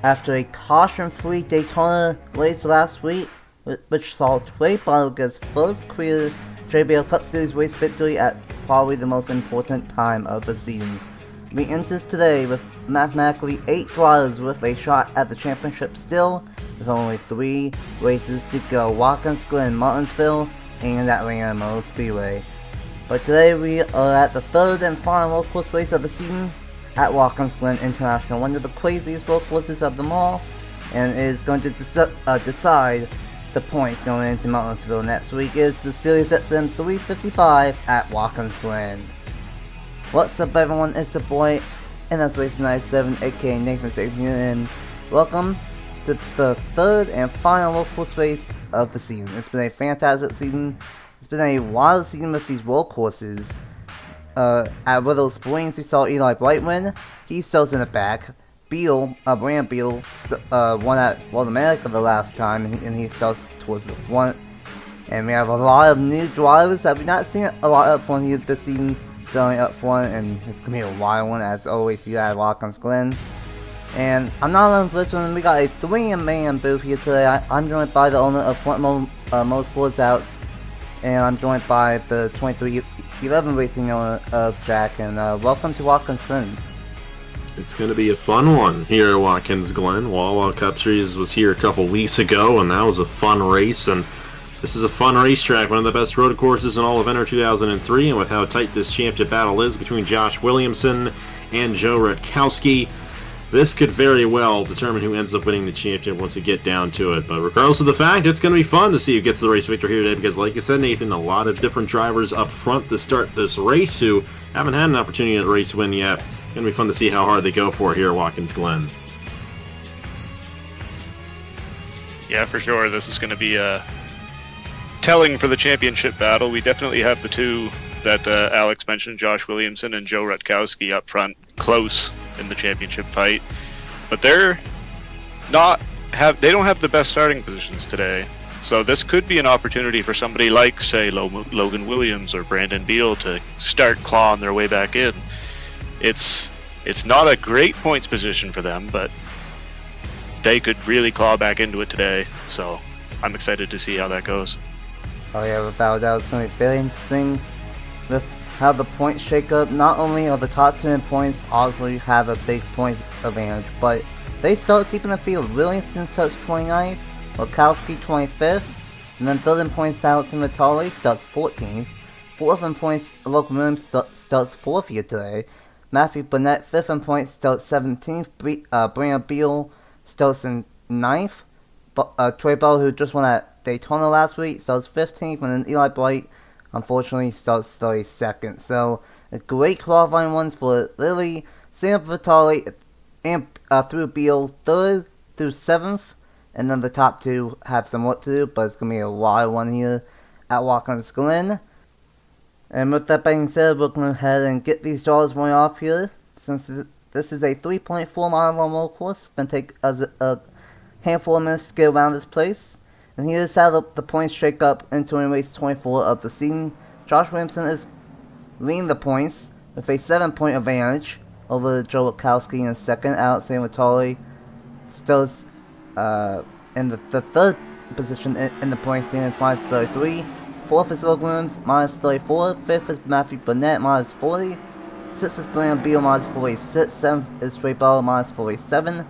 After a caution-free Daytona race last week, which saw Trey Barto get his first career JBL Cup Series race victory at probably the most important time of the season. We entered today with mathematically 8 drivers with a shot at the championship still, with only 3 races to go: Watkins Glen, Martinsville, and Atlanta Motor Speedway. But today we are at the third and final road course race of the season at Watkins Glen International, one of the craziest road courses of them all, and is going to decide the points going into Martinsville next week. Is the SiriusXM 355 at Watkins Glen. What's up, everyone? It's the boy, and that's Racing 97, aka Nathan Stapleton, and welcome to the third and final road course race of the season. It's been a fantastic season. It's been a wild season with these road courses. At Riddle Springs, we saw Eli Bright win. He starts in the back. Brand Beal won at World America the last time, and he starts towards the front. And we have a lot of new drivers that we've not seen a lot up front here this season, starting up front, and it's going to be a wild one as always here at Watkins Glen. And I'm not alone for this one. We got a 3-man booth here today. I'm joined by the owner of Front Motorsports Outs, and I'm joined by the 2311 racing owner of Jack, and welcome to Watkins Glen. It's going to be a fun one here at Watkins Glen. JBL Cup Series was here a couple weeks ago, and that was a fun race. And this is a fun racetrack, one of the best road courses in all of NR2003. And with how tight this championship battle is between Josh Williamson and Joe Rutkowski, this could very well determine who ends up winning the championship once we get down to it. But regardless of the fact, it's going to be fun to see who gets the race victory here today, because like you said, Nathan, a lot of different drivers up front to start this race who haven't had an opportunity at a race win yet. Going to be fun to see how hard they go for it here at Watkins Glen. Yeah, for sure. This is going to be telling for the championship battle. We definitely have the two that Alex mentioned, Josh Williamson and Joe Rutkowski up front, close in the championship fight. But they don't have the best starting positions today. So this could be an opportunity for somebody like, say, Logan Williams or Brandon Beal to start clawing their way back in. It's not a great points position for them, but they could really claw back into it today. So I'm excited to see how that goes. Oh yeah, without doubt, it's going to be very interesting with how the points shake up. Not only are the top 10 points obviously have a big points advantage, but they start deep in the field. Williamson starts 29th, Rutkowski 25th, and then third in points Alex Vitale starts 14th. Fourth in points, Logan Williams starts 4th here today. Matthew Burnett, 5th in points, starts 17th. Brand Beal starts in 9th. Trey Barto, who just won at Daytona last week, starts 15th. And then Eli Bright, unfortunately, starts 32nd. So, a great qualifying ones for Lily, Sam Vitale, and through Beal, 3rd through 7th. And then the top 2 have some work to do, but it's going to be a wild one here at Watkins Glen. And with that being said, we're going to go ahead and get these draws going off here. Since this is a 3.4 mile long road course, it's going to take us a handful of minutes to get around this place. And here's how the points shake up into race 24 of the season. Josh Williamson is leading the points with a 7-point advantage over Joe Rutkowski in second. Alex Vitale still in the third position in the point standings, minus 33. 4th is Logan Williams, minus 34. 5th is Matthew Burnett, minus 40. 6th is Brandon Beal, minus 46. 7th is Trey Barto, minus 47.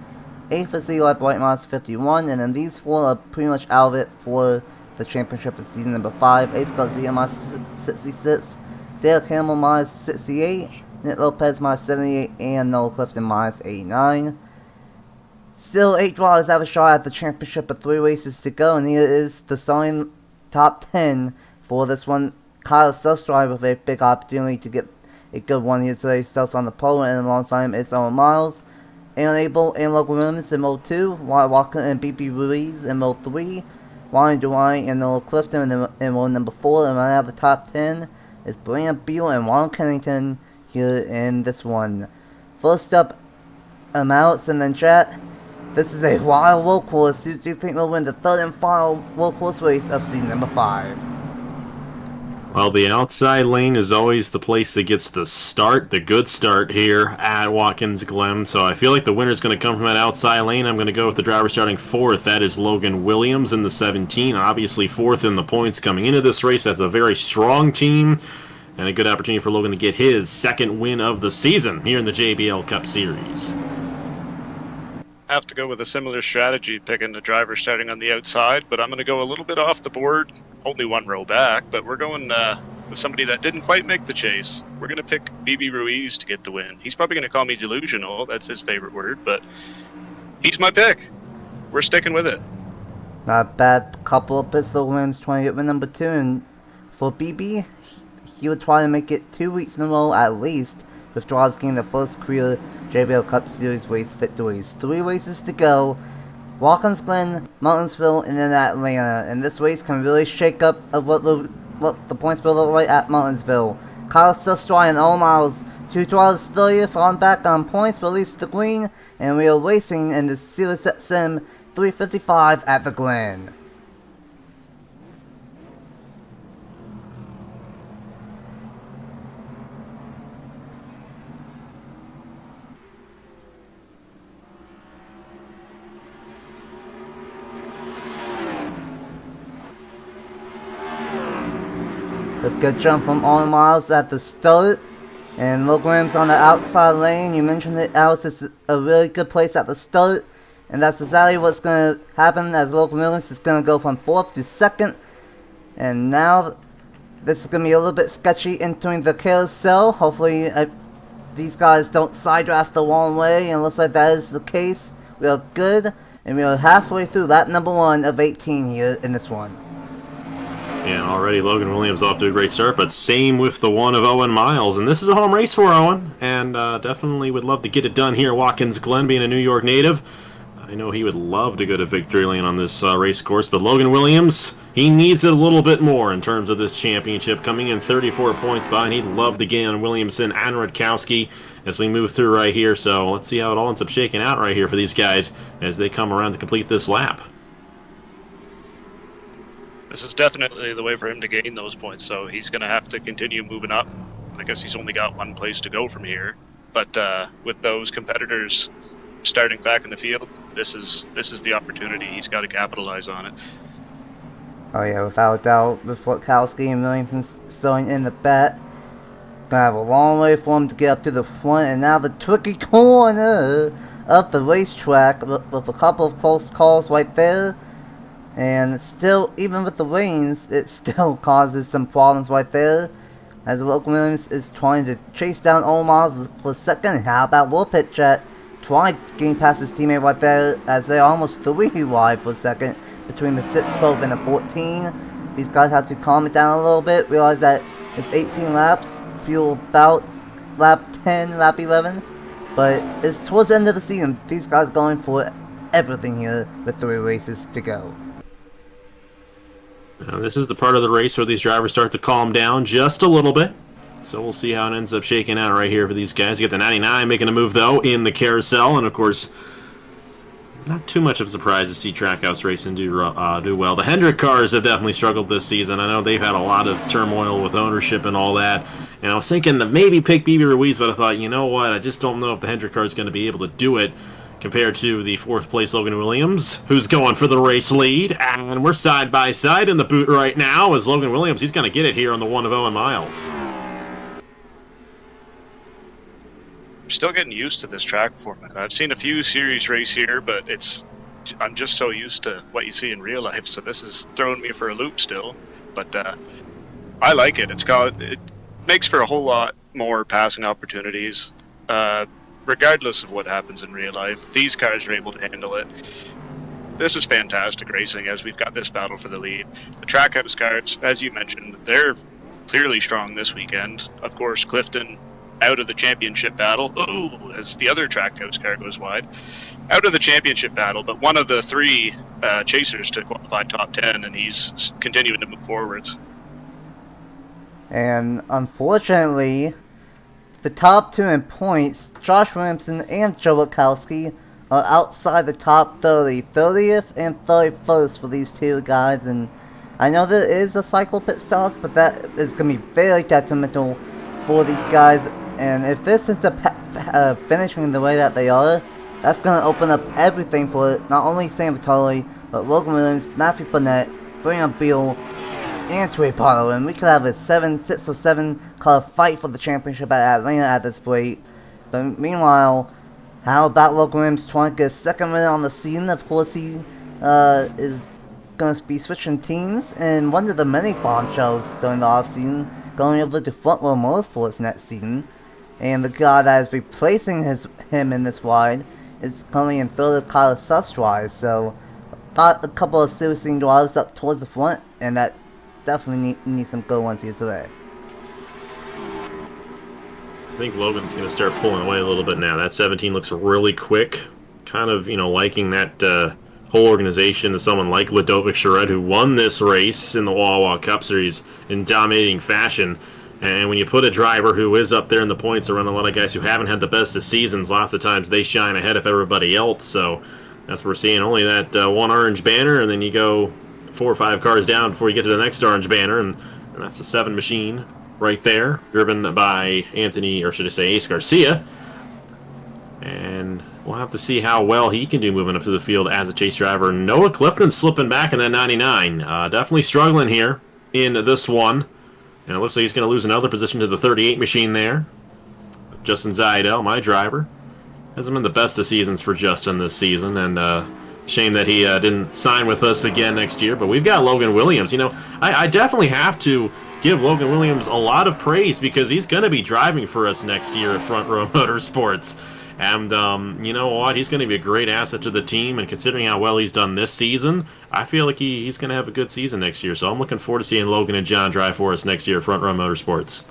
8th is Eli Bright, minus 51. And then these 4 are pretty much out of it for the championship of season number 5. Ace Garcia, minus 66. Dale Campbell, minus 68. Nick Lopez, minus 78. And Noah Clifton, minus 89. Still 8 drivers have a shot at the championship of 3 races to go. And here is the starting top 10 for this one. Kyle Suss drive with a big opportunity to get a good one here today. Suss on the pole, and alongside him it's Owen Miles, Aaron Abel, and Logan Williams in Mode 2, Wyatt Walker and BB Ruiz in Mode 3, Ryan Dewey and Noah Clifton in Mode number 4, and right out of the top 10 is Brandon Beal and Ron Kennington here in this one. First up, Alex and then chat. This is a wild road course. Who do you think will win the third and final road course race of season number 5? Well, the outside lane is always the place that gets the start, the good start here at Watkins Glen. So I feel like the winner's going to come from that outside lane. I'm going to go with the driver starting fourth. That is Logan Williams in the 17. Obviously fourth in the points coming into this race. That's a very strong team and a good opportunity for Logan to get his second win of the season here in the JBL Cup Series. Have to go with a similar strategy, picking the driver starting on the outside, but I'm going to go a little bit off the board. Only one row back, but we're going with somebody that didn't quite make the chase. We're going to pick BB Ruiz to get the win. He's probably going to call me delusional. That's his favorite word, but he's my pick. We're sticking with it. Not a bad couple of pistol wins, trying to get win number 2, and for BB, he would try to make it 2 weeks in a row at least, with drives getting the first career JBL Cup Series race victories. 3 races to go. Watkins Glen, Martinsville, and then Atlanta. And this race can really shake up what the points will look like at Martinsville. Kyle still strong all miles. 2 drivers 30th on back on points, release the green, and we are racing in the SiriusXM 355 at the Glen. A good jump from all miles at the start. And Logan Williams on the outside lane. You mentioned it, Alice. It's a really good place at the start. And that's exactly what's going to happen, as Logan Williams is going to go from 4th to 2nd. And now this is going to be a little bit sketchy entering the carousel. Hopefully these guys don't side draft the wrong way. And it looks like that is the case. We are good. And we are halfway through lap number 1 of 18 here in this one. And already Logan Williams off to a great start, but same with the one of Owen Miles. And this is a home race for Owen, and definitely would love to get it done here at Watkins Glen, being a New York native. I know he would love to go to victory lane on this race course, but Logan Williams, he needs it a little bit more in terms of this championship, coming in 34 points behind. He'd love to gain on Williamson and Rutkowski as we move through right here. So let's see how it all ends up shaking out right here for these guys as they come around to complete this lap. This is definitely the way for him to gain those points, so he's going to have to continue moving up. I guess he's only got one place to go from here, but with those competitors starting back in the field, this is the opportunity. He's got to capitalize on it. Oh yeah, without a doubt, with Rutkowski and Williamson throwing in the bet, gonna have a long way for him to get up to the front, and now the tricky corner of the racetrack with a couple of close calls right there. And still, even with the rains, it still causes some problems right there, as Logan Williams is trying to chase down Owen Miles for a second. How about Will Pitchet trying getting past his teammate right there, as they're almost 3 wide for a second between the 6, 12, and the 14. These guys have to calm it down a little bit, realize that it's 18 laps, feel about lap 10, lap 11, but it's towards the end of the season. These guys going for everything here with 3 races to go. Now, this is the part of the race where these drivers start to calm down just a little bit. So we'll see how it ends up shaking out right here for these guys. You get the 99 making a move, though, in the carousel. And, of course, not too much of a surprise to see Trackhouse Racing do well. The Hendrick cars have definitely struggled this season. I know they've had a lot of turmoil with ownership and all that. And I was thinking that maybe pick BB Ruiz, but I thought, you know what, I just don't know if the Hendrick car is going to be able to do it, compared to the 4th place Logan Williams, who's going for the race lead. And we're side by side in the boot right now as Logan Williams, he's going to get it here on the one of Owen Miles. I'm still getting used to this track format. I've seen a few series race here, but I'm just so used to what you see in real life, so this is throwing me for a loop still. But I like it. It makes for a whole lot more passing opportunities. Regardless of what happens in real life, these cars are able to handle it. This is fantastic racing as we've got this battle for the lead. The Trackhouse cars, as you mentioned, they're clearly strong this weekend. Of course, Clifton out of the championship battle. Oh, as the other Trackhouse car goes wide. Out of the championship battle, but one of the 3 chasers to qualify top 10, and he's continuing to move forwards. And unfortunately, the top 2 in points, Josh Williamson and Joe Rutkowski, are outside the top 30. 30th and 31st for these 2 guys, and I know there is a cycle pit stops, but that is going to be very detrimental for these guys. And if this is finishing the way that they are, that's going to open up everything for not only Sam Vitale, but Logan Williams, Matthew Burnett, Brian Beal, and Trey Barto. And we could have a 6 or 7 car fight for the championship at Atlanta at this rate. But meanwhile, how about Logan Williams trying to get a second win on the season? Of course, he is going to be switching teams, and one of the many bombshells during the offseason, going over to Front Row Motorsports next season. And the guy that is replacing him in this ride is currently in third Kyle Suss ride, so got a couple of seriously drives up towards the front, and that definitely needs some good ones here today. I think Logan's going to start pulling away a little bit now. That 17 looks really quick. Kind of, liking that whole organization to someone like Ludovic Charette, who won this race in the Wawa Cup Series in dominating fashion. And when you put a driver who is up there in the points around a lot of guys who haven't had the best of seasons, lots of times they shine ahead of everybody else. So that's what we're seeing. Only that one orange banner, and then you go 4 or 5 cars down before you get to the next orange banner, and that's the 7 machine right there, driven by Anthony, or should I say Ace Garcia. And we'll have to see how well he can do moving up to the field as a chase driver. Noah Clifton slipping back in that 99. Definitely struggling here in this one. And it looks like he's going to lose another position to the 38 machine there. Justin Zaidel, my driver. Hasn't been the best of seasons for Justin this season, and shame that he didn't sign with us again next year. But we've got Logan Williams. I definitely have to give Logan Williams a lot of praise because he's going to be driving for us next year at Front Row Motorsports. And you know what? He's going to be a great asset to the team. And considering how well he's done this season, I feel like he's going to have a good season next year. So I'm looking forward to seeing Logan and John drive for us next year at Front Row Motorsports.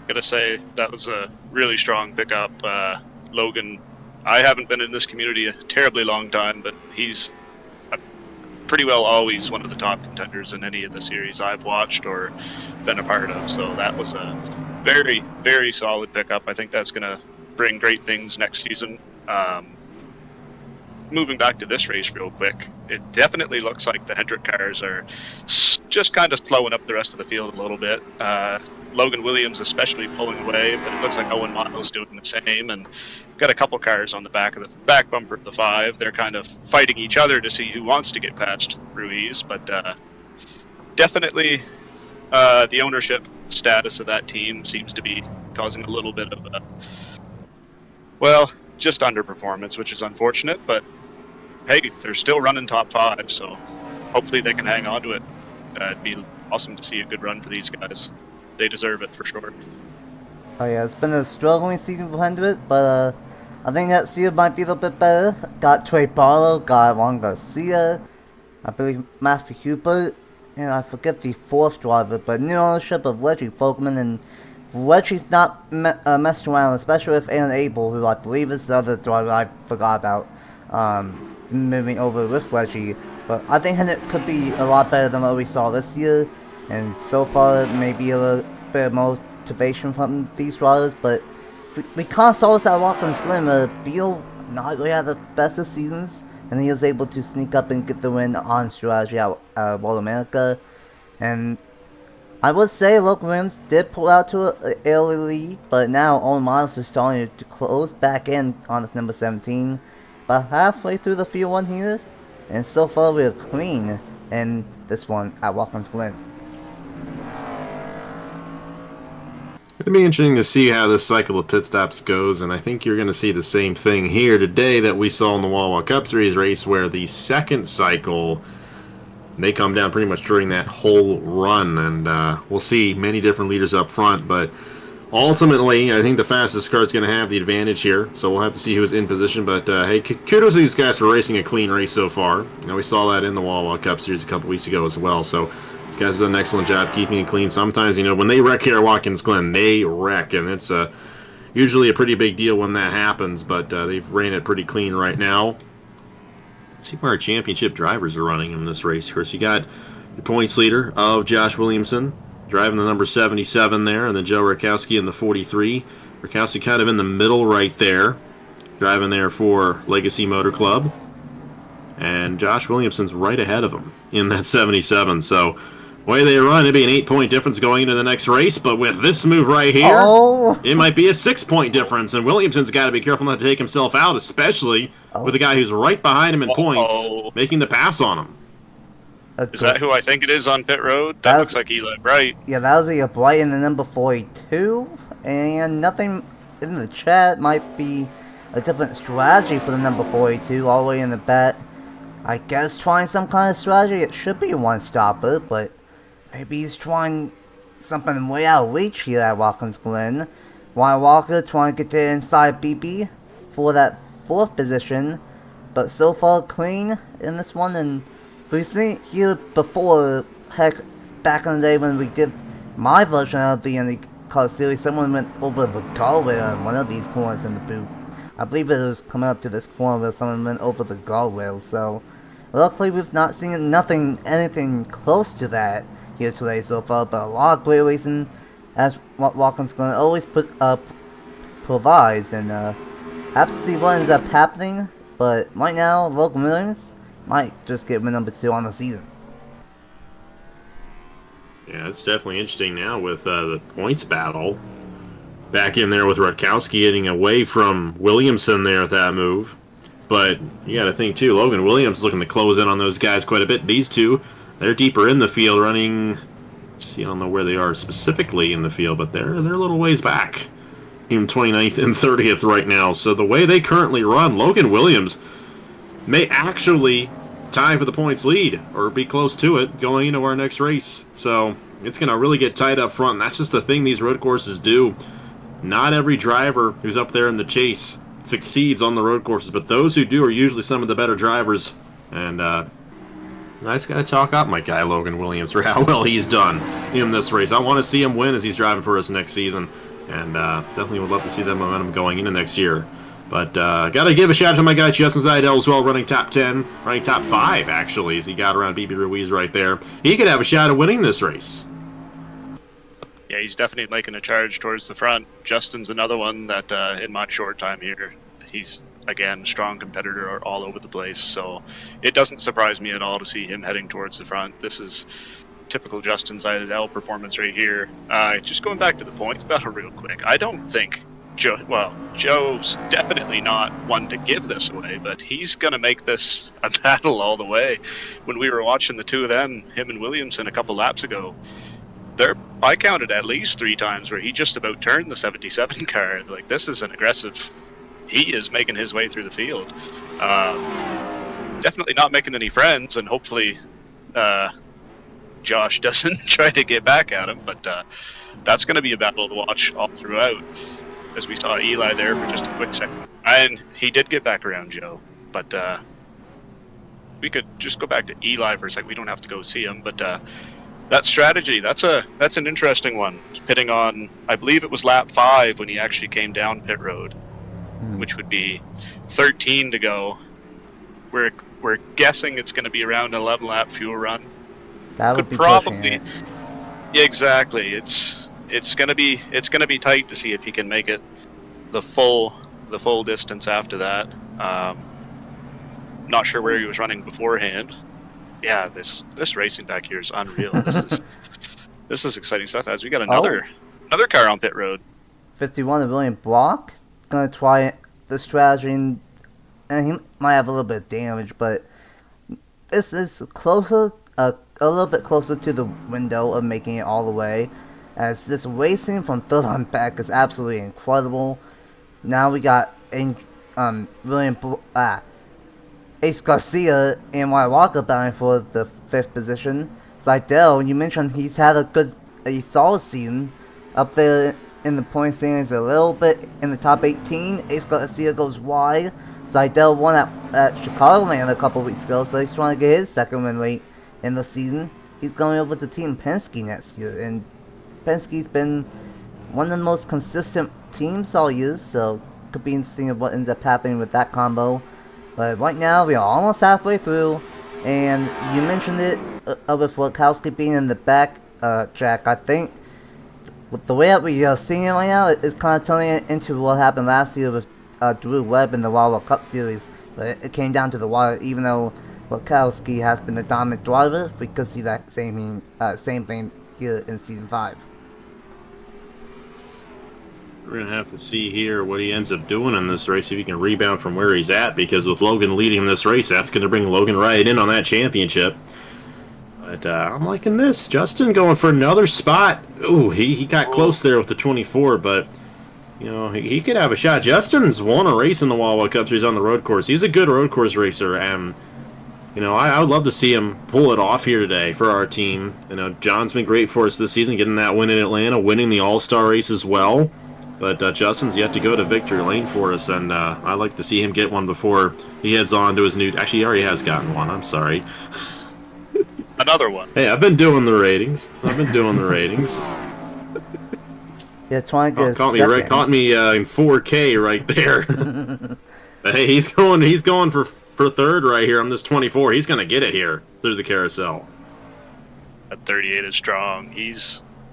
Gotta say, that was a really strong pickup. Logan, I haven't been in this community a terribly long time, but he's pretty well always one of the top contenders in any of the series I've watched or been a part of. So that was a very, very solid pickup. I think that's going to bring great things next season. Moving back to this race real quick, it definitely looks like the Hendrick cars are just kind of slowing up the rest of the field a little bit. Logan Williams especially pulling away, but it looks like Owen Miles doing the same, and got a couple cars on the back of the back bumper of the 5. They're kind of fighting each other to see who wants to get past Ruiz, but definitely the ownership status of that team seems to be causing a little bit of just underperformance, which is unfortunate, but hey, they're still running top 5, so hopefully they can hang on to it. It'd be awesome to see a good run for these guys. They deserve it for sure. Oh yeah, it's been a struggling season for Hendrick, but I think that year might be a little bit better. Got Trey Barto, got Juan Garcia, I believe Matthew Hubert, and I forget the 4th driver, but new ownership of Reggie Folkman, and Reggie's not messed around, especially with Aaron Abel, who I believe is the other driver I forgot about, moving over with Reggie. But I think Hendrick could be a lot better than what we saw this year, and so far maybe a little bit of motivation from these drivers, but we kind of saw this at Watkins Glen, where Beal not really had the best of seasons, and he was able to sneak up and get the win on strategy at World America. And I would say Logan Williams did pull out to an early lead, but now Owen Miles is starting to close back in on his number 17, about halfway through the field 1 here, and so far we're clean in this one at Watkins Glen. It'll be interesting to see how this cycle of pit stops goes, and I think you're going to see the same thing here today that we saw in the Wawa Cup Series race, where the second cycle, they come down pretty much during that whole run, and we'll see many different leaders up front, but ultimately, I think the fastest car is going to have the advantage here, so we'll have to see who's in position, but hey, kudos to these guys for racing a clean race so far. We saw that in the Wawa Cup Series a couple weeks ago as well, so these guys have done an excellent job keeping it clean. Sometimes, when they wreck here at Watkins Glen, they wreck, and it's usually a pretty big deal when that happens, but they've ran it pretty clean right now. Let's see where our championship drivers are running in this race. Of course, you got the points leader of Josh Williamson, driving the number 77 there, and then Joe Rakowski in the 43. Rakowski kind of in the middle right there, driving there for Legacy Motor Club. and Josh Williamson's right ahead of him in that 77. So, way they run, it'd be an 8-point difference going into the next race. But with this move right here, it might be a 6-point difference. And Williamson's got to be careful not to take himself out, especially with a guy who's right behind him in points, making the pass on him. Is that who I think it is on pit road? That looks like Eli Bright. Yeah, that was Eli Bright in the number 42. And nothing in the chat might be a different strategy for the number 42 all the way in the back. I guess trying some kind of strategy. It should be a one-stopper, but maybe he's trying something way out of reach here at Watkins Glen. Wyatt Walker trying to get to the inside BB for that 4th position, but so far clean in this one. And we've seen it here before. Heck, back in the day when we did my version of the NR Cup Series, someone went over the guardrail in one of these corners in the booth. I believe it was coming up to this corner where someone went over the guardrail, so luckily we've not seen anything close to that here today so far, but a lot of great racing as Watkins Glen always provides, and have to see what ends up happening, but right now Logan Williams might just get win number 2 on the season. Yeah, it's definitely interesting now with the points battle. Back in there with Rutkowski getting away from Williamson there at that move. But you got to think, too, Logan Williams looking to close in on those guys quite a bit. These two, they're deeper in the field running. See, I don't know where they are specifically in the field, but they're a little ways back. In 29th and 30th right now. So the way they currently run, Logan Williams may actually tie for the points lead or be close to it going into our next race. So it's going to really get tight up front. And that's just the thing these road courses do. Not every driver who's up there in the chase succeeds on the road courses, but those who do are usually some of the better drivers. And I just got to chalk up my guy Logan Williams for how well he's done in this race. I want to see him win as he's driving for us next season, and definitely would love to see that momentum going into next year. But got to give a shout out to my guy Justin Zidell as well, running top 10, running top 5 actually, as he got around BB Ruiz right there. He could have a shot at winning this race. Yeah, he's definitely making a charge towards the front. Justin's another one that, in my short time here, he's, again, strong competitor all over the place. So it doesn't surprise me at all to see him heading towards the front. This is typical Justin Zidell performance right here. Just going back to the points battle real quick, I don't think Joe's definitely not one to give this away, but he's going to make this a battle all the way. When we were watching the two of them, him and Williamson, a couple laps ago, I counted at least 3 times where he just about turned the 77 car. Like, this is an aggressive. He is making his way through the field. Definitely not making any friends, and hopefully Josh doesn't try to get back at him. But that's going to be a battle to watch all throughout. As we saw Eli there for just a quick second, and he did get back around Joe. But we could just go back to Eli for a second. We don't have to go see him, but. That strategy, that's an interesting one. Pitting on, I believe it was lap 5 when he actually came down pit road, which would be 13 to go. We're guessing it's going to be around an 11 lap fuel run. That would be probably. Yeah, exactly. It's going to be tight to see if he can make it the full distance after that. Not sure where he was running beforehand. Yeah, this racing back here is unreal. This is exciting stuff. As we got another car on pit road. 51 William Block gonna try the strategy, and he might have a little bit of damage, but this is closer, a little bit closer to the window of making it all the way. As this racing from third on back is absolutely incredible. Now we got William Ace Garcia and Wyatt Walker battling for the 5th position. Zidell, you mentioned he's had a solid season up there in the point standings, a little bit in the top 18. Ace Garcia goes wide. Zidell won at Chicagoland a couple weeks ago, so he's trying to get his second win late in the season. He's going over to Team Penske next year, and Penske's been one of the most consistent teams all year, so could be interesting of what ends up happening with that combo. But right now, we are almost halfway through, and you mentioned it with Rutkowski being in the back, Jack. I think with the way that we are seeing it right now, it's kind of turning it into what happened last year with Drew Webb in the JBL Cup Series. But it came down to the wire. Even though Witkowski has been the dominant driver, we could see that same thing here in Season 5. We're going to have to see here what he ends up doing in this race, if he can rebound from where he's at, because with Logan leading this race, that's going to bring Logan right in on that championship. But I'm liking this. Justin going for another spot. Ooh, he got close there with the 24, but you know, he could have a shot. Justin's won a race in the Wawa Cup Series on the road course. He's a good road course racer, and you know, I would love to see him pull it off here today for our team. You know, John's been great for us this season, getting that win in Atlanta, winning the All-Star race as well. But Justin's yet to go to victory lane for us, and I like to see him get one before he heads on to his new... Actually, he already has gotten one. I'm sorry. Another one. Hey, I've been doing the ratings. Yeah, trying to get caught me in 4K right there. But hey, he's going for third right here on this 24. He's going to get it here through the carousel. At 38 is strong.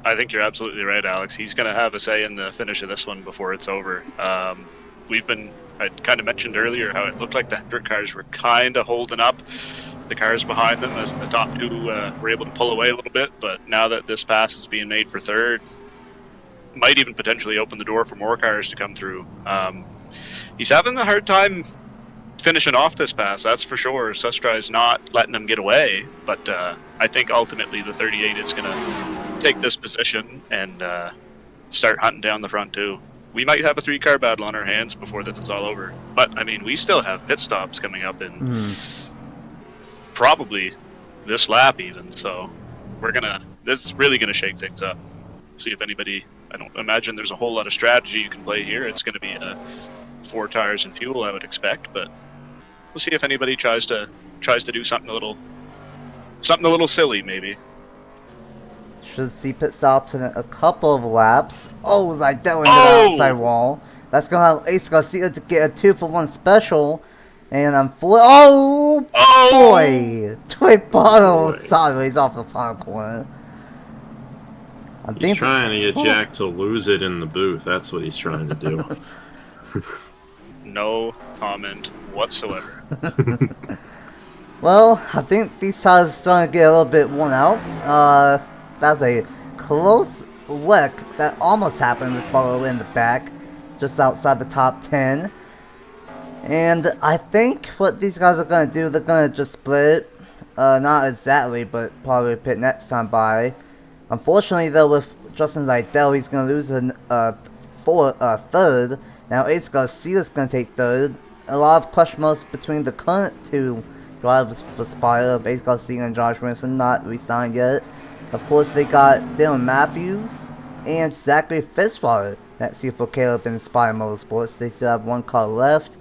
I think you're absolutely right, Alex. He's going to have a say in the finish of this one before it's over. I kind of mentioned earlier how it looked like the Hendrick cars were kind of holding up the cars behind them as the top two were able to pull away a little bit. But now that this pass is being made for third, might even potentially open the door for more cars to come through. He's having a hard time finishing off this pass, that's for sure. Sustra is not letting him get away, but I think ultimately the 38 is going to take this position and start hunting down the front too. We might have a 3-car battle on our hands before this is all over. But, I mean, we still have pit stops coming up in probably this lap even, so this is really going to shake things up. See if anybody... I don't imagine there's a whole lot of strategy you can play here. It's going to be 4 tires and fuel, I would expect, but we'll see if anybody tries to do something a little silly, maybe. Should see pit stops in a couple of laps. Oh, Zidell into the outside wall. That's going to allow Ace Garcia to get a 2-for-1 special. And I'm boy! Trey Barto sideways off the final corner. He's trying to get Jack to lose it in the booth. That's what he's trying to do. No comment whatsoever. Well, I think these tires are starting to get a little bit worn out. That's a close wreck that almost happened with Barto in the back, just outside the top 10. And I think what these guys are going to do, they're going to just split it. Not exactly, but probably pit next time by. Unfortunately, though, with Justin Zidell, he's going to lose third. Now, Ace Garcia's going to take third. A lot of question marks between the current two drivers for Spire of Ace Garcia and Josh Williamson, not re-signed yet. Of course, they got Dylan Matthews and Zachary Fitzwater next year for Caleb and Spire Motorsports. They still have 1 car left,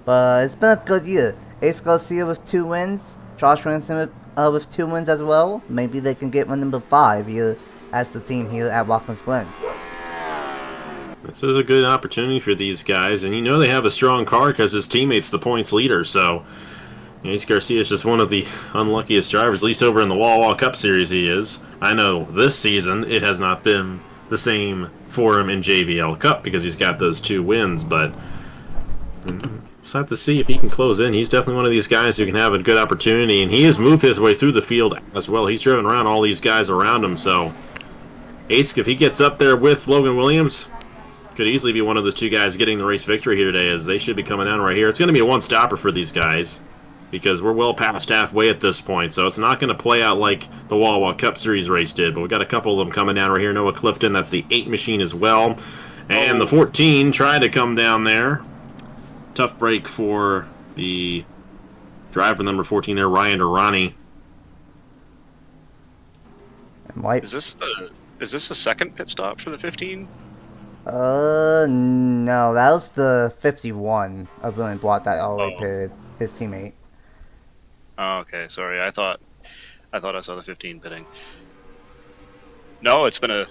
but it's been a good year. Ace Garcia with 2 wins, Josh Williamson with 2 wins as well. Maybe they can get 1 number 5 here as the team here at Watkins Glen. This is a good opportunity for these guys, and you know they have a strong car because his teammate's the points leader, so Ace Garcia is just one of the unluckiest drivers, at least over in the Wawa Cup Series he is. I know this season it has not been the same for him in JBL Cup because he's got those 2 wins, but just have to see if he can close in. He's definitely one of these guys who can have a good opportunity, and he has moved his way through the field as well. He's driven around all these guys around him, so Ace, if he gets up there with Logan Williams, could easily be one of those 2 guys getting the race victory here today, as they should be coming down right here. It's going to be a one-stopper for these guys because we're well past halfway at this point, so it's not going to play out like the Wawa Cup Series race did, but we've got a couple of them coming down right here. Noah Clifton, that's the 8 machine as well, and the 14 tried to come down there. Tough break for the driver number 14 there, Ryan Durrani. Is this the second pit stop for the 15? No, that was the 51 of William Blatt that already pitted his teammate. Oh, okay, sorry. I thought I saw the 15 pitting. No, it's been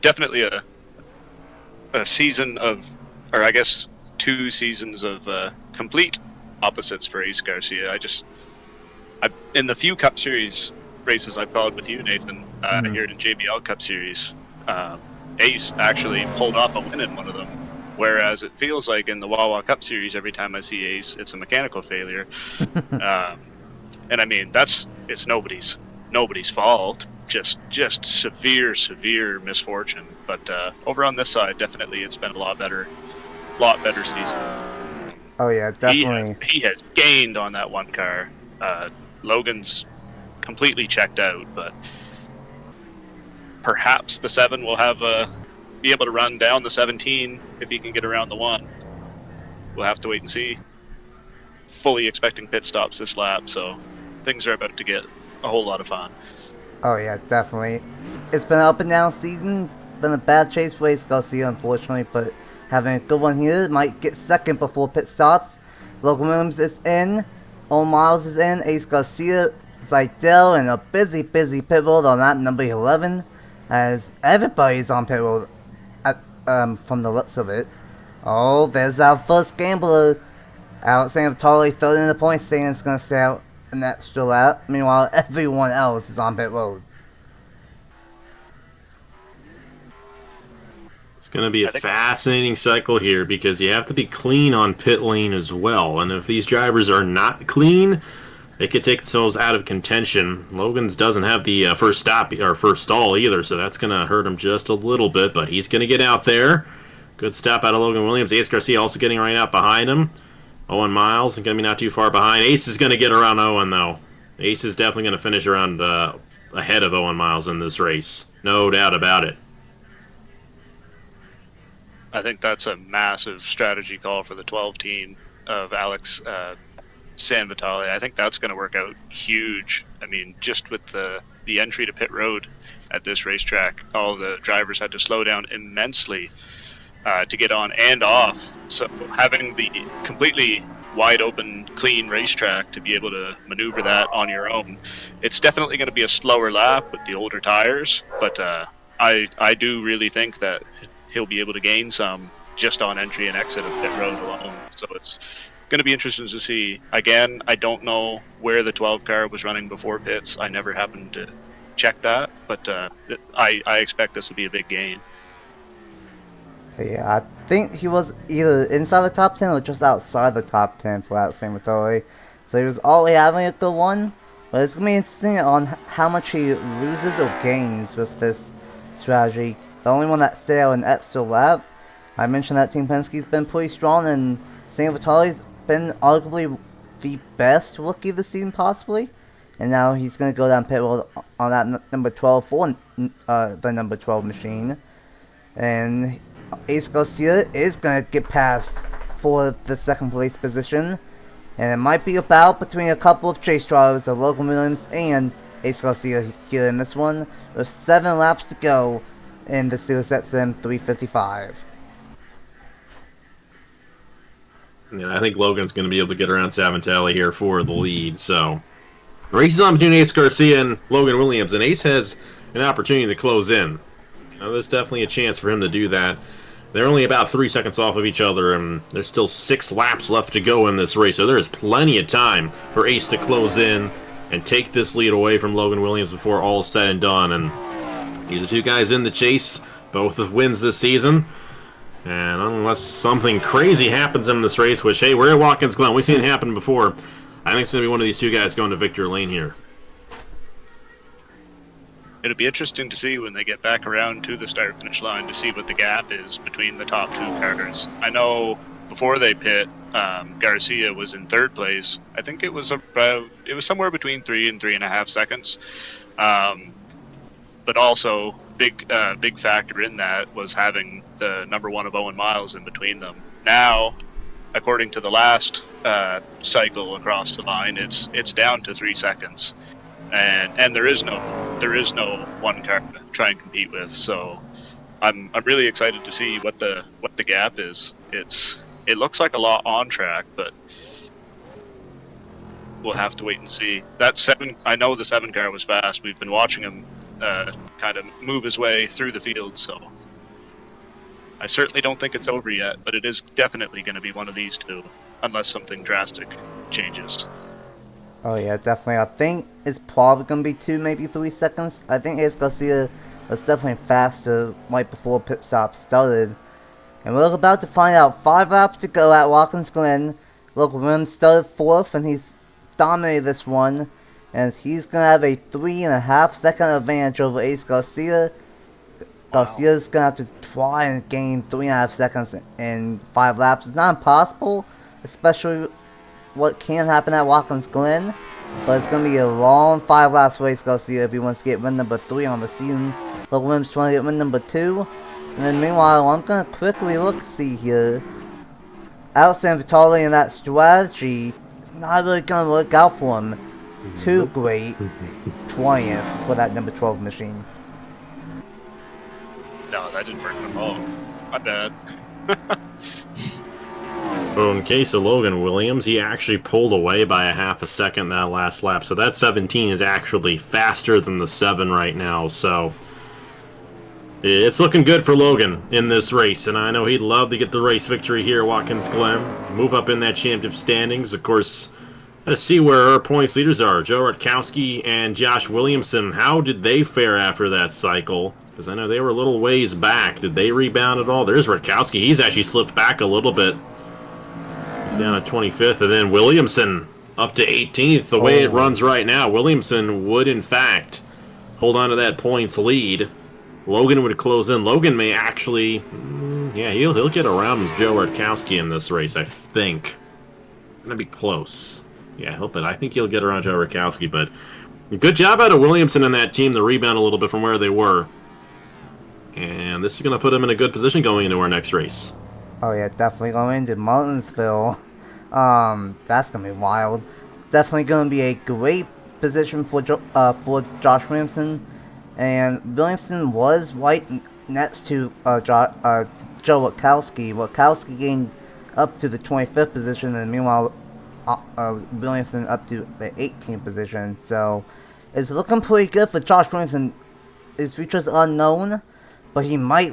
definitely a season of, or I guess 2 seasons of complete opposites for Ace Garcia. In the few Cup Series races I've followed with you, Nathan, here in JBL Cup Series, Ace actually pulled off a win in one of them. Whereas it feels like in the Wawa Cup Series, every time I see Ace, it's a mechanical failure. And I mean, it's nobody's fault. Just severe misfortune. But over on this side, definitely it's been a lot better season. Oh yeah, definitely. He has gained on that one car. Logan's completely checked out, but perhaps the 7 will have be able to run down the 17 if he can get around the 1. We'll have to wait and see. Fully expecting pit stops this lap, so things are about to get a whole lot of fun. Oh yeah, definitely. It's been an up and down season. Been a bad chase for Ace Garcia, unfortunately, but having a good one here. Might get second before pit stops. Logan Williams is in. Owen Miles is in. Ace Garcia, Zydell, and a busy pit road on lap number 11. As everybody's on pit road from the looks of it. Oh, there's our first gambler. Alexander Vitale third in the points, saying it's going to stay out an extra lap. Meanwhile, everyone else is on pit road. It's going to be a fascinating cycle here because you have to be clean on pit lane as well. And if these drivers are not clean, they could take themselves out of contention. Logan's doesn't have the first stop or first stall either, so that's going to hurt him just a little bit. But he's going to get out there. Good stop out of Logan Williams. Ace Garcia also getting right out behind him. Owen Miles is going to be not too far behind. Ace is going to get around Owen, though. Ace is definitely going to finish around ahead of Owen Miles in this race. No doubt about it. I think that's a massive strategy call for the 12 team of Alex San Vitale. I think that's going to work out huge. I mean, just with the entry to pit road at this racetrack, all the drivers had to slow down immensely to get on and off. So having the completely wide open, clean racetrack to be able to maneuver that on your own, it's definitely going to be a slower lap with the older tires, but I do really think that he'll be able to gain some just on entry and exit of pit road alone. So it's going to be interesting to see. Again, I don't know where the 12 car was running before pits. I never happened to check that, but I expect this will be a big gain. Yeah, I think he was either inside the top 10 or just outside the top 10 for Alexander Vitale. So he was already having a good one. But it's going to be interesting on how much he loses or gains with this strategy. The only one that stayed out an extra lap. I mentioned that Team Penske's been pretty strong, and San Vitale's been arguably the best rookie this season, possibly. And now he's going to go down pit road on that number 12 for the number 12 machine. And Ace Garcia is going to get past for the second place position. And it might be a battle between a couple of chase drivers of Logan Williams and Ace Garcia here in this one, with 7 laps to go in the SiriusXM 355. Yeah, I think Logan's going to be able to get around Savantali here for the lead. So, the race is on between Ace Garcia and Logan Williams, and Ace has an opportunity to close in. Now, there's definitely a chance for him to do that. They're only about 3 seconds off of each other, and there's still 6 laps left to go in this race. So there is plenty of time for Ace to close in and take this lead away from Logan Williams before all is said and done. And these are 2 guys in the chase, both with wins this season. And unless something crazy happens in this race, which, hey, we're at Watkins Glen. We've seen it happen before. I think it's going to be one of these 2 guys going to victory lane here. It'll be interesting to see when they get back around to the start-finish line to see what the gap is between the top 2 cars. I know before they pit, Garcia was in 3rd place. I think it was somewhere between 3 and 3.5 seconds. But also, big factor in that was having the number 1 of Owen Miles in between them. Now, according to the last cycle across the line, it's down to 3 seconds. And there is no one car to try and compete with, so I'm really excited to see what the gap is. It looks like a lot on track, but we'll have to wait and see. That 7, I know the 7 car was fast. We've been watching him kind of move his way through the field, so I certainly don't think it's over yet, but it is definitely going to be one of these 2, unless something drastic changes. Oh yeah, definitely. I think it's probably going to be 2, maybe 3 seconds. I think Ace Garcia was definitely faster right before pit stop started. And we're about to find out 5 laps to go at Watkins Glen. Logan Williams started 4th, and he's dominated this one. And he's going to have a 3.5 second advantage over Ace Garcia. Garcia's going to have to try and gain 3.5 seconds in 5 laps. It's not impossible, especially what can happen at Watkins Glen. But it's going to be a long 5 laps for Ace Garcia if he wants to get win number 3 on the season. Logan Williams trying to get win number 2. And then meanwhile, I'm going to quickly see here. Alexander Vitale and that strategy is not really going to work out for him. Too great. 20th for that number 12 machine. No, that didn't work at all. My bad. So in case of Logan Williams, he actually pulled away by a half a second that last lap. So that 17 is actually faster than the 7 right now. So it's looking good for Logan in this race. And I know he'd love to get the race victory here at Watkins Glen. Move up in that championship standings. Of course, let's see where our points leaders are. Joe Rutkowski and Josh Williamson. How did they fare after that cycle? Because I know they were a little ways back. Did they rebound at all? There's Rutkowski. He's actually slipped back a little bit. He's down at 25th. And then Williamson up to 18th. The way it runs right now, Williamson would, in fact, hold on to that points lead. Logan would close in. Logan may actually... yeah, he'll get around Joe Rutkowski in this race, I think. Gonna be close. Yeah, I think he'll get around Joe Rutkowski, but good job out of Williamson and that team to rebound a little bit from where they were. And this is going to put him in a good position going into our next race. Oh yeah, definitely going into Martinsville. That's going to be wild. Definitely going to be a great position for Josh Williamson. And Williamson was right next to Joe Rutkowski. Rutkowski gained up to the 25th position, and meanwhile Williamson up to the 18th position. So it's looking pretty good for Josh Williamson. His future's unknown, but he might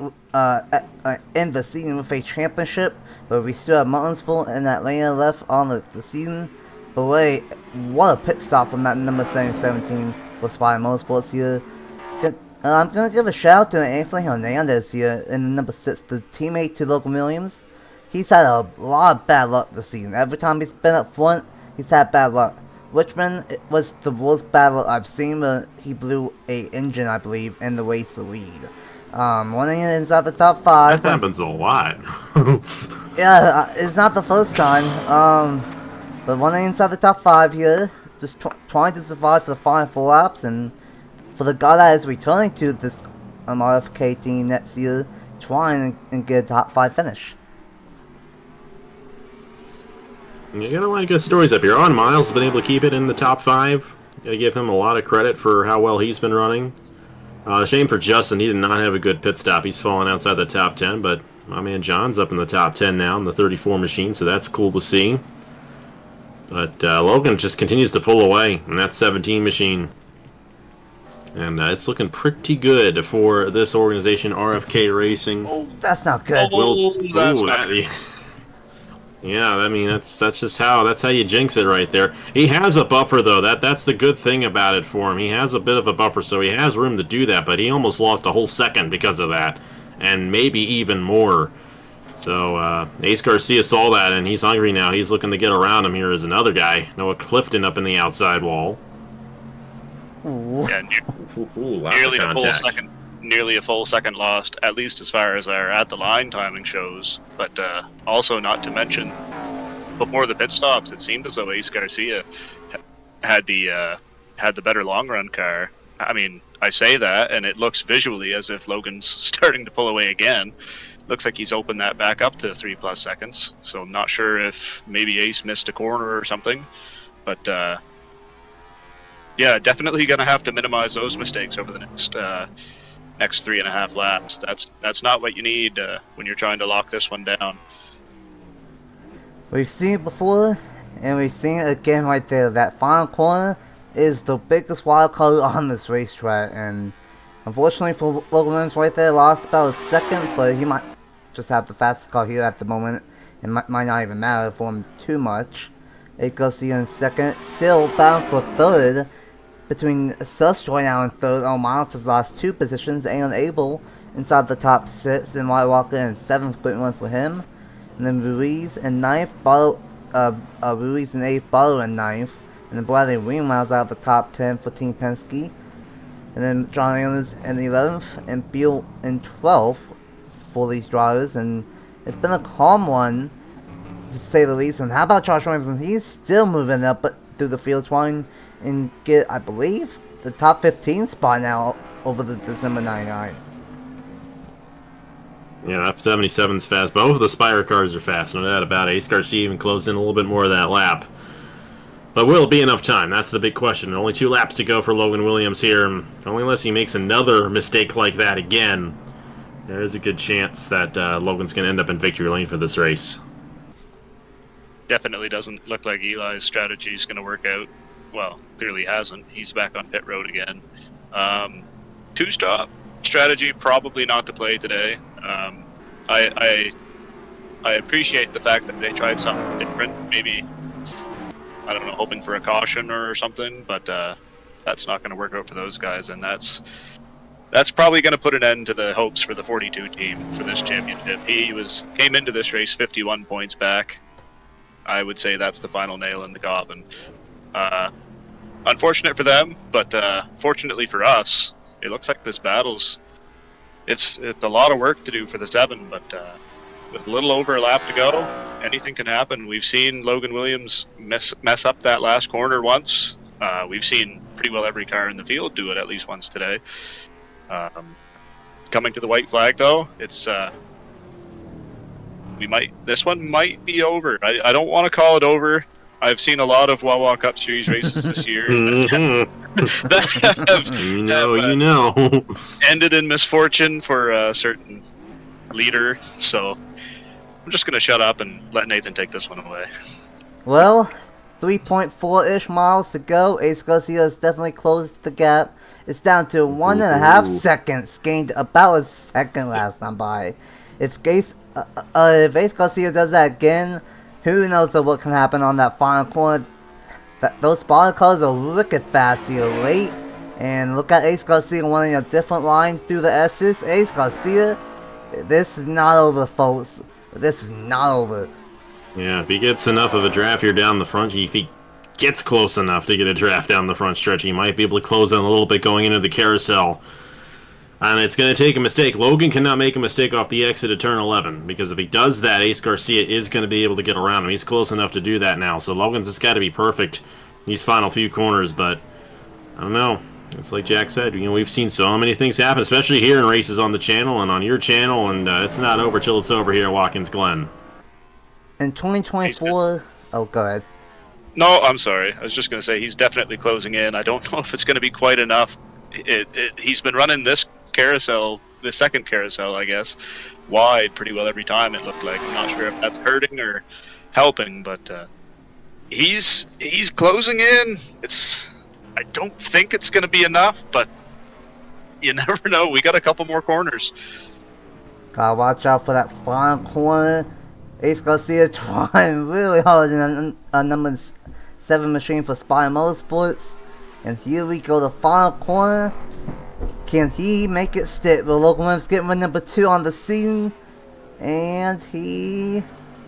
end the season with a championship. But we still have Martinsville and Atlanta left on the season. But wait, what a pit stop from that number 17 for Spy Motorsports here. I'm going to give a shout out to Anthony Hernandez here in the number 6, the teammate to Logan Williams. He's had a lot of bad luck this season. Every time he's been up front, he's had bad luck. Richmond was the worst bad luck I've seen, but he blew a engine, I believe, in the race to lead. Winning inside the top 5. That happens a lot. Yeah, it's not the first time. But winning inside the top 5 here, just trying to survive for the final 4 laps, and for the guy that is returning to this RFK team next year, trying and get a top 5 finish. You got a lot of good stories up here. On Miles has been able to keep it in the top 5. Gotta give him a lot of credit for how well he's been running. Shame for Justin, he did not have a good pit stop. He's fallen outside the top 10, but my man John's up in the top 10 now in the 34 machine, so that's cool to see. But Logan just continues to pull away in that 17 machine. And it's looking pretty good for this organization, RFK Racing. Oh, that's not good. That's not good. Yeah, I mean that's just that's how you jinx it right there. He has a buffer though. That's the good thing about it for him. He has a bit of a buffer, so he has room to do that. But he almost lost a whole second because of that, and maybe even more. So Ace Garcia saw that, and he's hungry now. He's looking to get around him. Here is another guy, Noah Clifton, up in the outside wall. Ooh. Yeah, Lots nearly of a full contact. second. Nearly a full second lost, at least as far as our at the line timing shows. But also, not to mention, before the pit stops, it seemed as though Ace Garcia had the better long run car. I mean, I say that, and it looks visually as if Logan's starting to pull away again. Looks like he's opened that back up to 3+ seconds. So I'm not sure if maybe Ace missed a corner or something, but yeah, definitely gonna have to minimize those mistakes over the next 3.5 laps. That's not what you need when you're trying to lock this one down. We've seen it before, and we've seen it again right there. That final corner is the biggest wild card on this racetrack, and unfortunately for Logan Williams right there, lost about a second, but he might just have the fastest car here at the moment. It might not even matter for him too much. It goes see in second, still bound for third. Between Sus right now in third, Miles has lost 2 positions, and Abel inside the top 6, and Wyatt Walker in 7th, great win for him. And then Ruiz in 9th, Ruiz in 8th, Barto in 9th. And then Bradley Ringmiles out of the top 10 for Team Penske. And then John Andrews in 11th, and Beal in 12th for these drivers. And it's been a calm one, to say the least. And how about Josh Williamson? He's still moving up through the field, trying and get, I believe, the top 15 spot now over the December 99. Yeah, that 77's fast. Both of the Spire cars are fast, no doubt about it. Ace Garcia even closed in a little bit more of that lap. But will it be enough time? That's the big question. Only 2 laps to go for Logan Williams here. Only unless he makes another mistake like that again, there is a good chance that Logan's going to end up in victory lane for this race. Definitely doesn't look like Eli's strategy is going to work out. Well, clearly hasn't. He's back on pit road again. 2-stop strategy, probably not to play today. I appreciate the fact that they tried something different. Maybe, I don't know, hoping for a caution or something, but that's not going to work out for those guys, and that's probably going to put an end to the hopes for the 42 team for this championship. He came into this race 51 points back. I would say that's the final nail in the coffin. Unfortunate for them, but fortunately for us, it looks like this battle's it's a lot of work to do for the 7, but with a little over a lap to go, anything can happen. We've seen Logan Williams mess up that last corner once. We've seen pretty well every car in the field do it at least once today. Coming to the white flag, though, it's this one might be over. I don't want to call it over. I've seen a lot of Wawa Cup Series races this year that have ended in misfortune for a certain leader. So I'm just going to shut up and let Nathan take this one away. Well, 3.4-ish miles to go. Ace Garcia has definitely closed the gap. It's down to 1.5 seconds, gained about a second last time by. If Ace Garcia does that again, who knows what can happen on that final corner. Those spotter cars are wicked fast here late. And look at Ace Garcia running a different line through the S's. Ace Garcia, this is not over, folks. This is not over. Yeah, if he gets enough of a draft here down the front, if he gets close enough to get a draft down the front stretch, he might be able to close in a little bit going into the carousel. And it's going to take a mistake. Logan cannot make a mistake off the exit at turn 11, because if he does that, Ace Garcia is going to be able to get around him. He's close enough to do that now, so Logan's just got to be perfect these final few corners, but I don't know. It's like Jack said, we've seen so many things happen, especially here in races on the channel and on your channel, and it's not over till it's over here at Watkins Glen. In 2024... Oh, go ahead. No, I'm sorry. I was just going to say he's definitely closing in. I don't know if it's going to be quite enough. He's been running this carousel, the second carousel, I guess, wide pretty well every time, it looked like. I'm not sure if that's hurting or helping, but he's closing in. I don't think it's going to be enough, but you never know. We got a couple more corners. Gotta watch out for that final corner. Ace Garcia trying really hard in a number 7 machine for Spire Motorsports. And here we go, the final corner. Can he make it stick? Will Logan Williams get win number 2 on the season? And he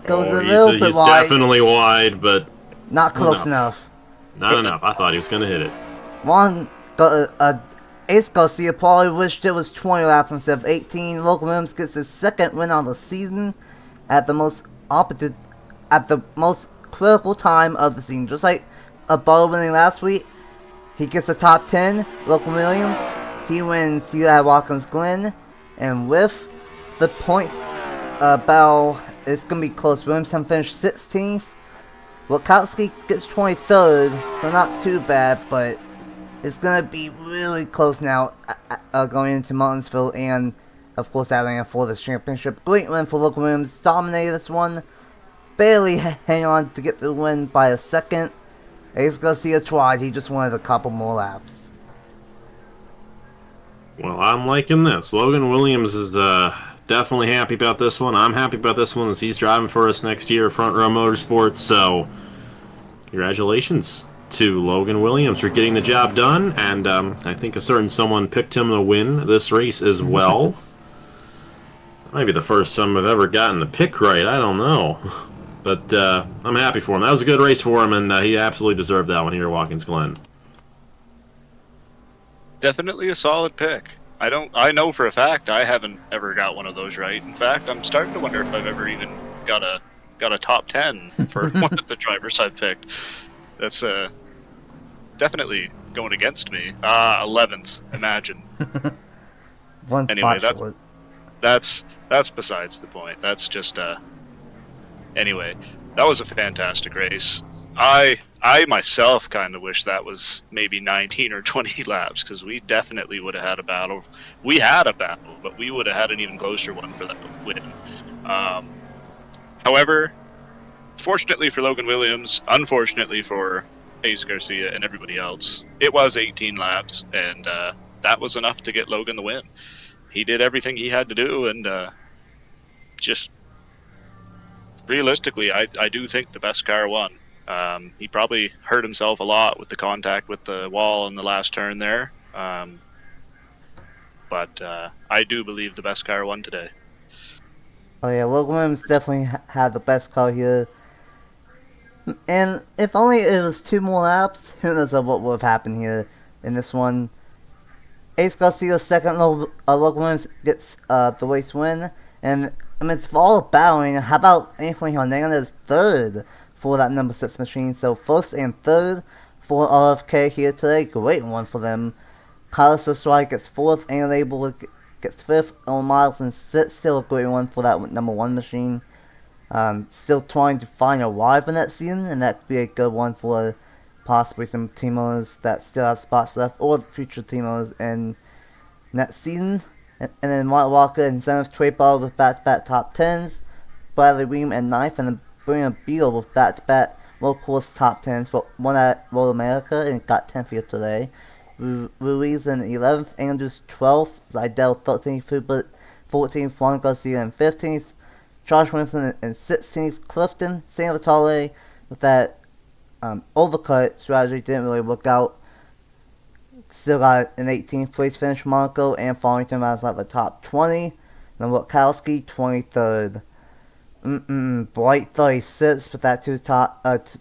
goes a little bit he's wide. Definitely wide, but not close enough. Not enough. I thought he was going to hit it. Ace Garcia probably wished it was 20 laps instead of 18. Logan Williams gets his 2nd win on the season at the most critical time of the season. Just like a Barto winning last week, he gets the top 10. Logan Williams, he wins here at Watkins Glen, and with the points it's gonna be close. Williamson finished 16th. Witkowski gets 23rd, so not too bad, but it's gonna be really close now going into Martinsville and of course Atlanta for this championship. Great win for Logan Williams, dominated this one, barely hang on to get the win by a second. Ace Garcia tried, he just wanted a couple more laps. Well, I'm liking this. Logan Williams is definitely happy about this one. I'm happy about this one as he's driving for us next year, Front Row Motorsports. So, congratulations to Logan Williams for getting the job done. And I think a certain someone picked him to win this race as well. Might be the first time I've ever gotten the pick right. I don't know. But I'm happy for him. That was a good race for him, and he absolutely deserved that one here at Watkins Glen. Definitely a solid pick. I know for a fact I haven't ever got one of those right. In fact, I'm starting to wonder if I've ever even got a top 10 for one of the drivers I've picked. That's definitely going against me. 11th, imagine. One Anyway, spot short. that's besides the point. That's just anyway, that was a fantastic race. I myself kind of wish that was maybe 19 or 20 laps, because we definitely would have had a battle. We had a battle, but we would have had an even closer one for that win. However, fortunately for Logan Williams, unfortunately for Ace Garcia and everybody else, it was 18 laps, and that was enough to get Logan the win. He did everything he had to do, and just realistically, I do think the best car won. He probably hurt himself a lot with the contact with the wall in the last turn there, but I do believe the best car won today. Oh yeah, Logan Williams definitely had the best car here. And if only it was 2 more laps, who knows what would have happened here in this one. Ace Garcia second, Logan Williams gets the race win. And amidst all the battling, how about Anthony Hernandez third for that number 6 machine? So first and third for RFK here today. Great one for them. Carlos Estrada gets 4th, and Abel gets 5th. Owen Miles still a great one for that number 1 machine. Still trying to find a rival in that season, and that could be a good one for possibly some team owners that still have spots left, or future team owners in that season. And then White Walker and 7th, Trey Barto with back-to-back top 10s, Bradley Weem at 9th, and then Brian Beal with back-to-back World Course top 10s, but one at Road America and got 10th here today. Ruiz in 11th, Andrews 12th, Zidell 13th, Hubert 14th, Juan Garcia in 15th, Josh Williamson in 16th, Clifton, San Vitale with that overcut strategy didn't really work out. Still got an 18th place finish, Monaco, and Farmington as like the top 20. Then Witkowski 23rd. Bright 36th with that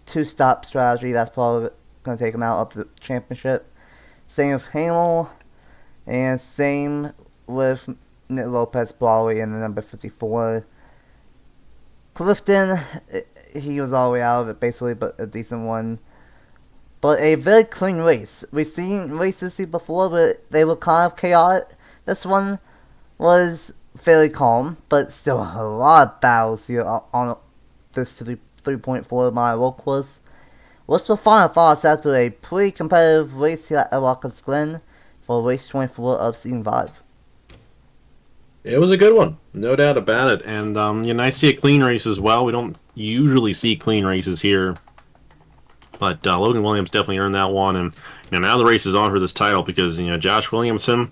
two-stop strategy. That's probably going to take him out up to the championship. Same with Hamel, and same with Nick Lopez Brawley in the number 54. Clifton, he was all the way out of it basically, but a decent one. But a very clean race. We've seen races before, but they were kind of chaotic. This one was fairly calm, but still a lot of battles here on this 3.4 mile road course. What's the final thoughts after a pretty competitive race here at Watkins Glen for race 24 of season 5? It was a good one, no doubt about it. And nice to see a clean race as well. We don't usually see clean races here, but Logan Williams definitely earned that one. And now the race is on for this title, because Josh Williamson,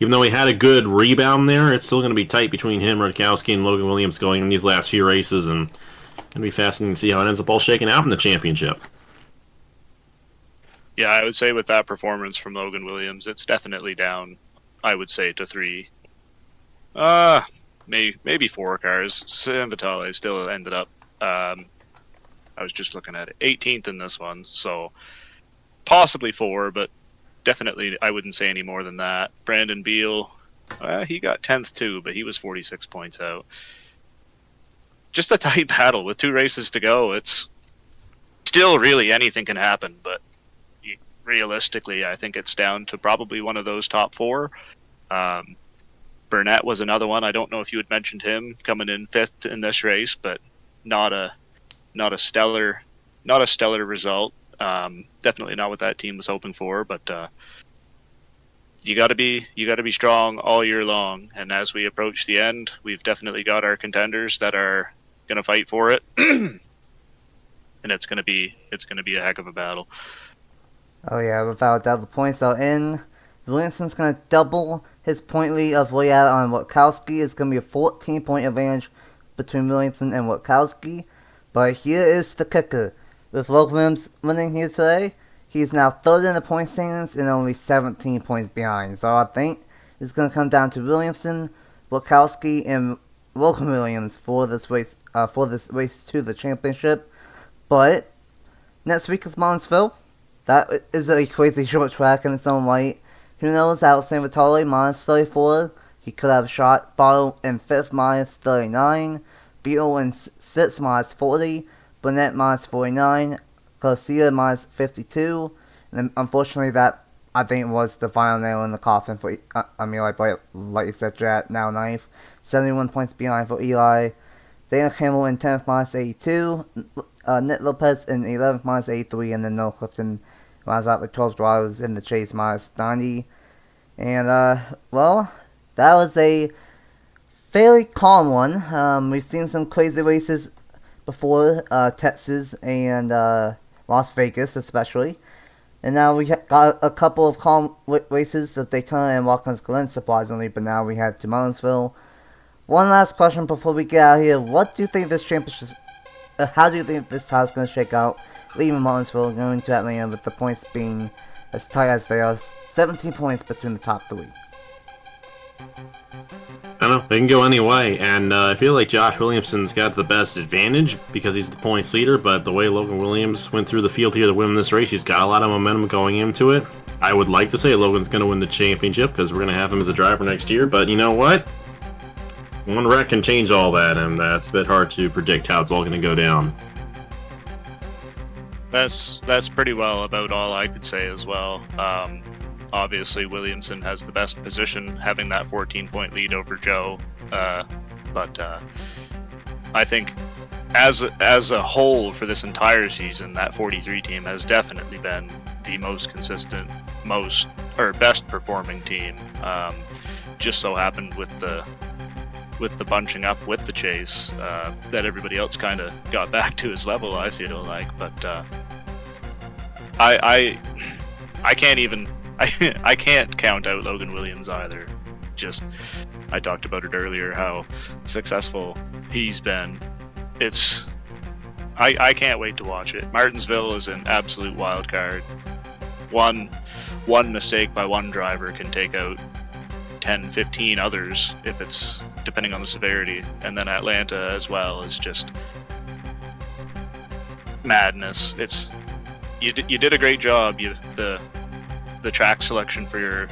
even though he had a good rebound there, it's still going to be tight between him, Rutkowski, and Logan Williams going in these last few races, and it's going to be fascinating to see how it ends up all shaking out in the championship. Yeah, I would say with that performance from Logan Williams, it's definitely down, I would say, to 3. Maybe 4 cars. San Vitale still ended up, I was just looking at it, 18th in this one, so possibly 4, but definitely I wouldn't say any more than that. Brandon Beal, he got 10th too, but he was 46 points out. Just a tight battle with 2 races to go. It's still really anything can happen, but realistically, I think it's down to probably one of those top 4. Burnett was another one. I don't know if you had mentioned him coming in 5th in this race, but not a stellar result. Definitely not what that team was hoping for. But you got to be strong all year long. And as we approach the end, we've definitely got our contenders that are going to fight for it, and it's going to be a heck of a battle. Oh yeah, without doubt, the points are in. Williamson's going to double his point lead of way out on Witkowski. It's going to be a 14-point advantage between Williamson and Witkowski. But here is the kicker. With Logan Williams winning here today, he's now 3rd in the point standings and only 17 points behind. So I think it's going to come down to Williamson, Witkowski, and Logan Williams for this race to the championship. But next week is Martinsville. That is a crazy short track in its own right. Who knows? Alexander Vitale, minus 34. He could have shot Barto in 5th, minus 39. Beal in 6th, minus 40. Burnett, minus 49. Garcia, minus 52. And unfortunately, that, I think, was the final nail in the coffin for like you said, Jet, now 9th. 71 points behind for Eli. Dana Campbell in 10th, minus 82. Nick Lopez in 11th, minus 83. And then Noah Clifton rounds out the 12 drivers in the chase, minus 90. And, well, that was a fairly calm one. We've seen some crazy races before, Texas and Las Vegas especially. And now we got a couple of calm races of Daytona and Watkins Glen, surprisingly, but now we head to Martinsville. One last question before we get out of here. What do you think this championship, how do you think this title's going to shake out, leaving Martinsville, going to Atlanta with the points being as tight as they are, 17 points between the top 3? I don't know, they can go any way, and I feel like Josh Williamson's got the best advantage because he's the points leader, but the way Logan Williams went through the field here to win this race, he's got a lot of momentum going into it. I would like to say Logan's going to win the championship because we're going to have him as a driver next year, but you know what? One wreck can change all that, and that's a bit hard to predict how it's all going to go down. That's pretty well about all I could say as well. Obviously, Williamson has the best position, having that 14-point lead over Joe. But I think, as a whole for this entire season, that 43 team has definitely been the most consistent, best performing team. Just so happened with the bunching up with the chase that everybody else kind of got back to his level, I feel like. But I can't even. I can't count out Logan Williams either. Just, I talked about it earlier, how successful he's been. I can't wait to watch it. Martinsville is an absolute wild card. One mistake by one driver can take out 10, 15 others, if it's depending on the severity. And then Atlanta as well is just madness. You did a great job. The track selection for your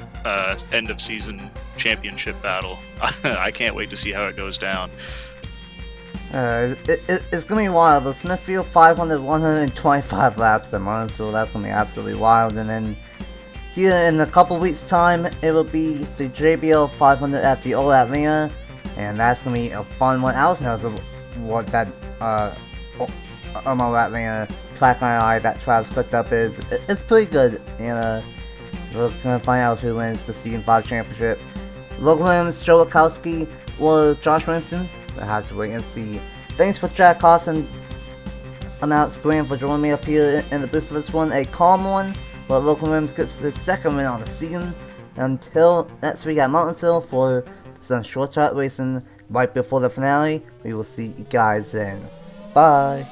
end of season championship battle. I can't wait to see how it goes down. It's gonna be wild. The Smithfield 500, 125 laps at Martinsville. That's gonna be absolutely wild. And then here in a couple weeks' time, it will be the JBL 500 at the Old Atlanta, and that's gonna be a fun one. Allison knows what that Old Atlanta track eye that Travis cooked up is. It's pretty good, and we're gonna find out who wins the Season 5 championship. Logan Williams, Joe Rakowski, or Josh Williamson. I have to wait and see. Thanks for Jack Carson. I'm Alex Graham for joining me up here in the booth for this one. A calm one, but Logan Williams gets the second win on the season. Until next week at Martinsville for some short track racing right before the finale, we will see you guys then. Bye.